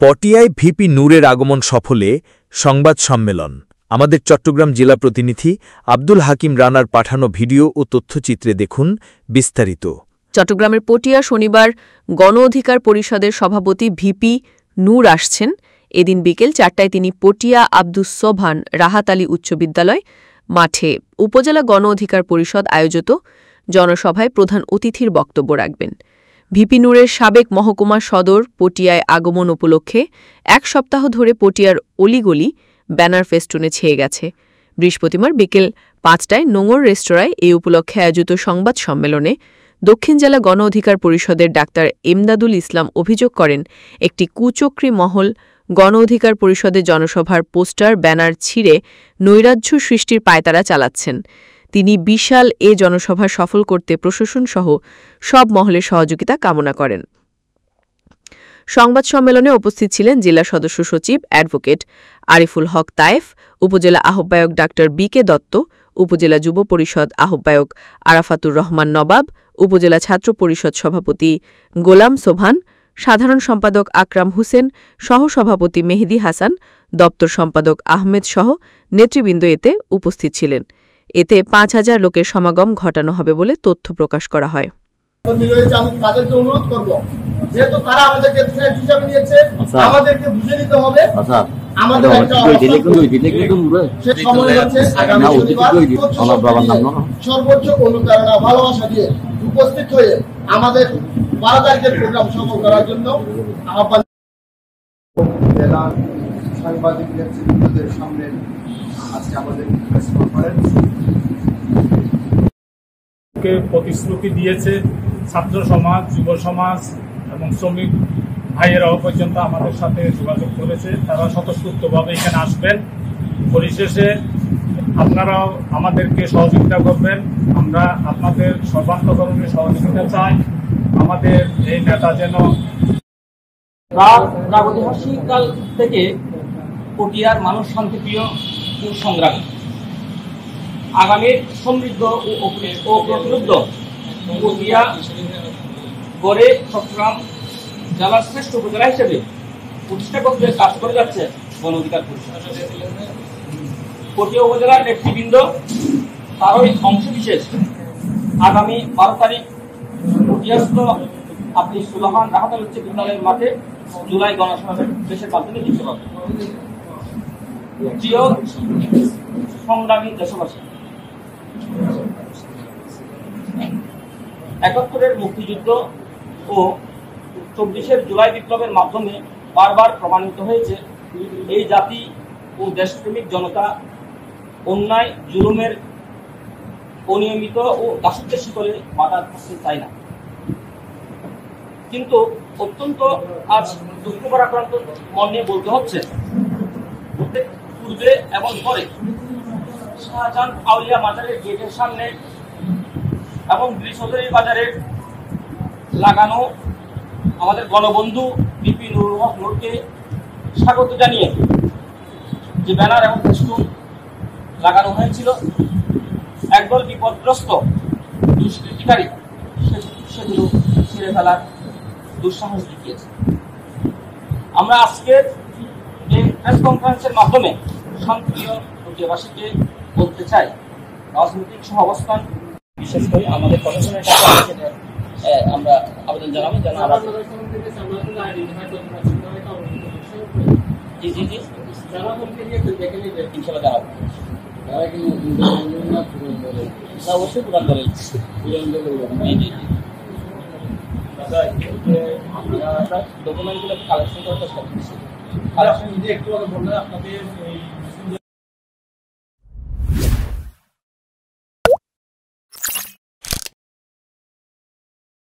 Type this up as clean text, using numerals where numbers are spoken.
পটিয়ায় VP নূরের আগমন সফলে সংবাদ সম্মেলন। আমাদের চট্টগ্রাম জেলা প্রতিনিধি আব্দুল হাকিম রানার পাঠানো ভিডিও ও তথ্যচিত্রে দেখুন বিস্তারিত। চট্টগ্রামের পটিয়া শনিবার গণ অধিকার পরিষদের সভাপতি ভিপি নূর আসছেন। এদিন বিকেল ৪টায় তিনি পটিয়া আব্দুস সোবহান রাহাত আলী উচ্চ বিদ্যালয় মাঠে উপজেলা গণ অধিকার পরিষদ আয়োজিত জনসভায় প্রধান অতিথির বক্তব্য রাখবেন। ভিপি নূরের সাবেক মহকুমা সদর পটিয়ায় আগমন উপলক্ষে এক সপ্তাহ ধরে পটিয়ার অলিগলি ব্যানার ফেস্টুনে ছেয়ে গেছে। বৃহস্পতিবার বিকেল ৫টায় নোঙর রেস্তোরাঁয় এই উপলক্ষে আয়োজিত সংবাদ সম্মেলনে দক্ষিণ জেলা গণ অধিকার পরিষদের ডাক্তার এমদাদুল ইসলাম অভিযোগ করেন, একটি কুচক্রী মহল গণ অধিকার পরিষদের জনসভার পোস্টার ব্যানার ছিঁড়ে নৈরাজ্য সৃষ্টির পায়তারা চালাচ্ছেন। তিনি বিশাল এ জনসভা সফল করতে প্রশাসনসহ সব মহলের সহযোগিতা কামনা করেন। সংবাদ সম্মেলনে উপস্থিত ছিলেন জেলা সদস্য সচিব অ্যাডভোকেট আরিফুল হক তায়েফ, উপজেলা আহ্বায়ক ডাক্তার বি.কে. দত্ত, উপজেলা যুব পরিষদ আহ্বায়ক আরাফাতুর রহমান নবাব, উপজেলা ছাত্র পরিষদ সভাপতি গোলাম সোবহান, সাধারণ সম্পাদক আকরাম হোসেন, সহসভাপতি মেহেদি হাসান, দপ্তর সম্পাদক আহমেদ সহ নেতৃবৃন্দ এতে উপস্থিত ছিলেন। এতে ৫,০০০ লোকের সমাগম ঘটানো হবে বলে তথ্য প্রকাশ করা হয়। তাদেরকে অনুরোধ করব, যেহেতু তারা আমাদেরকে থ্রেট হিসাবে নিয়েছে, আমাদেরকে বুঝে নিতে হবে। আমাদের সর্বোচ্চ অনুপ্রেরণা ভালোবাসা দিয়ে উপস্থিত হয়ে আমাদের ১২ তারিখের প্রোগ্রাম সফল করার জন্য আহ্বান। জেলার সাংবাদিক নেতৃবৃন্দদের সামনে আজকে আমাদের প্রেস কনফারেন্স প্রতিশ্রুতি দিয়েছে ছাত্র সমাজ, যুব সমাজ এবং শ্রমিক ভাইয়েরাও পর্যন্ত আমাদের সাথে যোগাযোগ করেছে। তারা স্বতঃস্ফূর্তভাবে এখানে আসবেন। পরিশেষে আপনারাও আমাদেরকে সহযোগিতা করবেন। আমরা আপনাদের সর্বান্তকরণে সহযোগিতা চাই। আমাদের এই নেতা যেন প্রাগৈতিহাসিককাল থেকে পটিয়ার মানুষ শান্তিপ্রিয় সংগ্রামী, আগামী সমৃদ্ধ ও প্রতিরুদ্ধ পটিয়া গড়ে চট্টগ্রাম জেলার শ্রেষ্ঠ উপজেলা হিসেবে প্রতিষ্ঠা করতে কাজ করে যাচ্ছে গণ অধিকার পরিষদ। পটিয়া উপজেলার নেতৃবৃন্দ তারই অংশবিশেষ আগামী ১২ তারিখ পটিয়াস্থ আব্দুস সোবহান রাহাত আলী উচ্চ বিদ্যালয়ের মাঠে জুলাই গণসমাবেশের মাধ্যমে লিখতে পারবে। প্রিয় সংগ্রামী দেশবাসী, ৭১-এর মুক্তিযুদ্ধ ও ২৪-এর জুলাই বিপ্লবের মাধ্যমে বারবার প্রমাণিত হয়েছে এই জাতি ও দেশপ্রেমিক জনতা অন্যায়, জুলুমের, অনিয়মিত ও দাসত্বের শিকলে বাধা থাকতে চায় না। কিন্তু অত্যন্ত আজ দুঃখভারাক্রান্ত মন নিয়ে বলতে হচ্ছে, পূর্বে এবং পরে শাহজাহান আউলিয়া মাজারের গেটের সামনে এবং বৃহস্পতি বাজারের লাগানো আমাদের গণবন্ধু ভিপি নূরকে স্বাগত জানিয়ে যে ব্যানার এবং ফেস্টুন লাগানো হয়েছিল, একদল বিপদগ্রস্ত দুষ্কৃতিকারী সেগুলো ছিঁড়ে ফেলার দুঃসাহস দেখিয়েছে। আমরা আজকের এই প্রেস কনফারেন্সের মাধ্যমে শান্তিপ্রিয় পটিয়াবাসীকে বলতে চাই, রাজনৈতিক সহাবস্থান বিশেষ করে আমাদের প্রশাসনের কাছে আমরা আবেদন জানাবো যেন জি জি জি ইনশাল্লাহ জানাবো। অবশ্যই প্রদান করে ডকুমেন্টগুলো কালেকশন করার চেষ্টা করছি। একটু বললেন আপনাদের এই